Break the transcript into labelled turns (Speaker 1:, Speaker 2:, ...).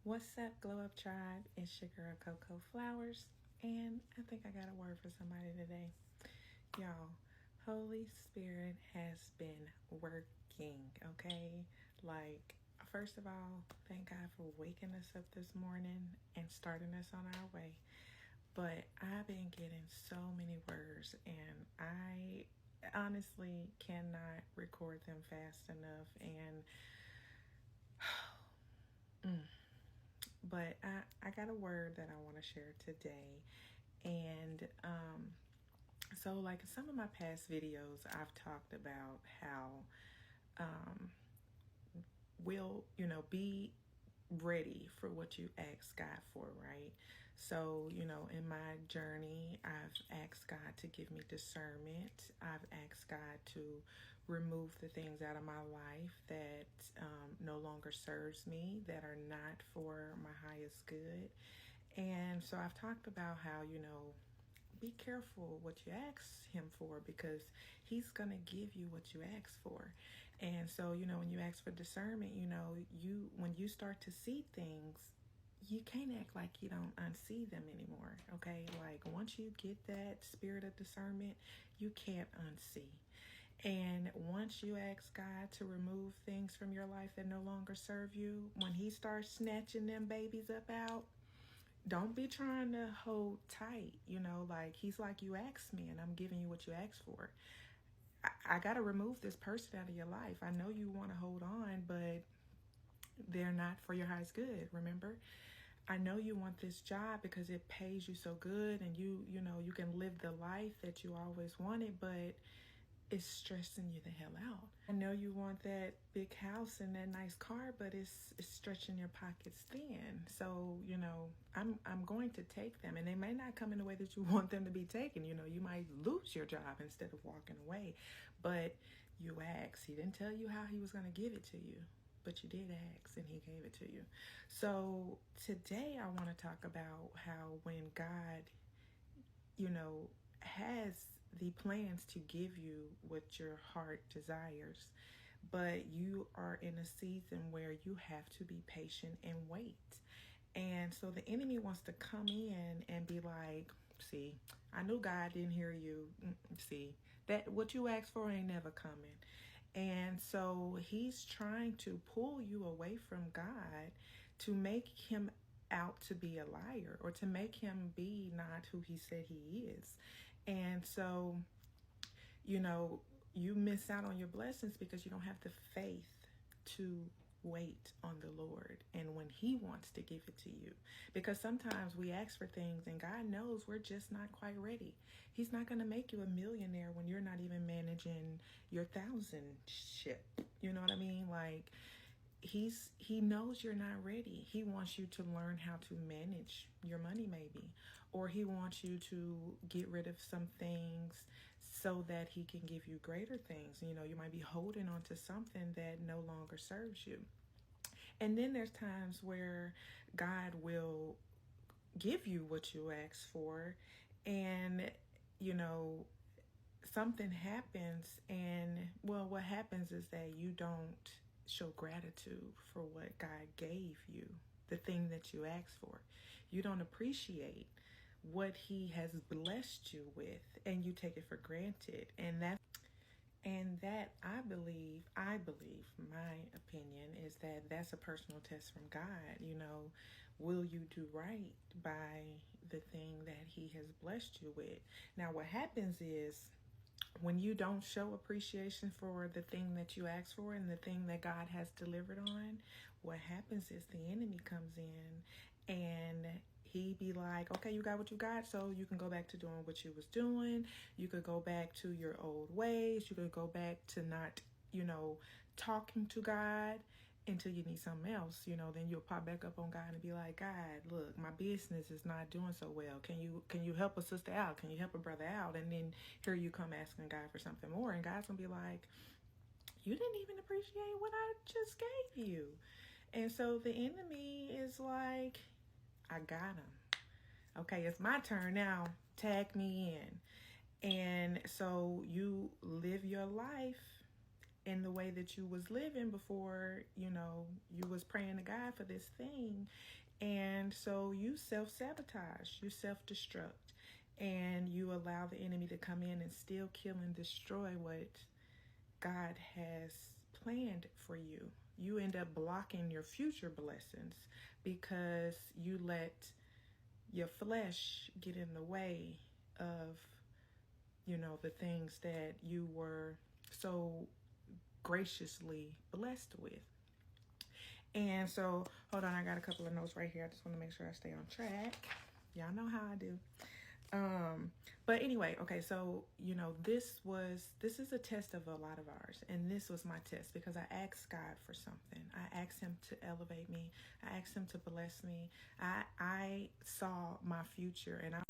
Speaker 1: What's up, Glow Up Tribe? It's your girl Coco Flowers, and I think I got a word for somebody today. Y'all, Holy Spirit has been working, okay? Like, first of all, thank God for waking us up this morning and starting us on our way. But I've been getting so many words, and I honestly cannot record them fast enough. But I got a word that I want to share today. And so, like some of my past videos, I've talked about how be ready for what you ask God for, right? So, in my journey, I've asked God to give me discernment. I've asked God to remove the things out of my life that no longer serves me, that are not for my highest good. And so I've talked about how, be careful what you ask him for, because he's going to give you what you ask for. And so, when you ask for discernment, when you start to see things, you can't act like you don't unsee them anymore. Okay, like once you get that spirit of discernment, you can't unsee. And once you ask God to remove things from your life that no longer serve you, when he starts snatching them babies up out, don't be trying to hold tight, like he's like, you asked me and I'm giving you what you asked for. I got to remove this person out of your life. I know you want to hold on, but they're not for your highest good. Remember, I know you want this job because it pays you so good, and you can live the life that you always wanted, but it's stressing you the hell out. I know you want that big house and that nice car, but it's stretching your pockets thin. So, I'm going to take them, and they may not come in the way that you want them to be taken. You might lose your job instead of walking away. But you asked. He didn't tell you how he was going to give it to you, but you did ask and he gave it to you. So today I want to talk about how when God, has the plans to give you what your heart desires, but you are in a season where you have to be patient and wait. And so the enemy wants to come in and be like, see, I knew God didn't hear you. See, that what you asked for ain't never coming. And so he's trying to pull you away from God to make him out to be a liar, or to make him be not who he said he is. And so, you miss out on your blessings because you don't have the faith to wait on the Lord and when he wants to give it to you. Because sometimes we ask for things and God knows we're just not quite ready. He's not going to make you a millionaire when you're not even managing your 1,000 ship. You know what I mean? Like, he knows you're not ready. He wants you to learn how to manage your money, maybe, or he wants you to get rid of some things so that he can give you greater things. You might be holding on to something that no longer serves you. And then there's times where God will give you what you ask for, and something happens, and well, what happens is that you don't show gratitude for what God gave you, the thing that you asked for. You don't appreciate what he has blessed you with, and you take it for granted. And that I believe, my opinion is that that's a personal test from God. Will you do right by the thing that he has blessed you with? Now, what happens is, when you don't show appreciation for the thing that you asked for and the thing that God has delivered on, what happens is the enemy comes in and he be like, okay, you got what you got, so you can go back to doing what you was doing. You could go back to your old ways. You could go back to not, talking to God until you need something else. Then you'll pop back up on God and be like, God, look, my business is not doing so well. Can you help a sister out? Can you help a brother out? And then here you come asking God for something more, and God's gonna be like, you didn't even appreciate what I just gave you. And so the enemy is like, I got him. Okay, it's my turn now. Tag me in. And so you live your life in the way that you was living before, you was was praying to God for this thing. And so you self-sabotage, you self-destruct, and you allow the enemy to come in and still kill and destroy what God has planned for you. You end up blocking your future blessings because you let your flesh get in the way of, the things that you were so graciously blessed with. And so, hold on, I got a couple of notes right here. I just want to make sure I stay on track. Y'all know how I do. But anyway, okay, so this is a test of a lot of ours, and this was my test because I asked God for something. I asked him to elevate me. I asked him to bless me. I saw my future, and I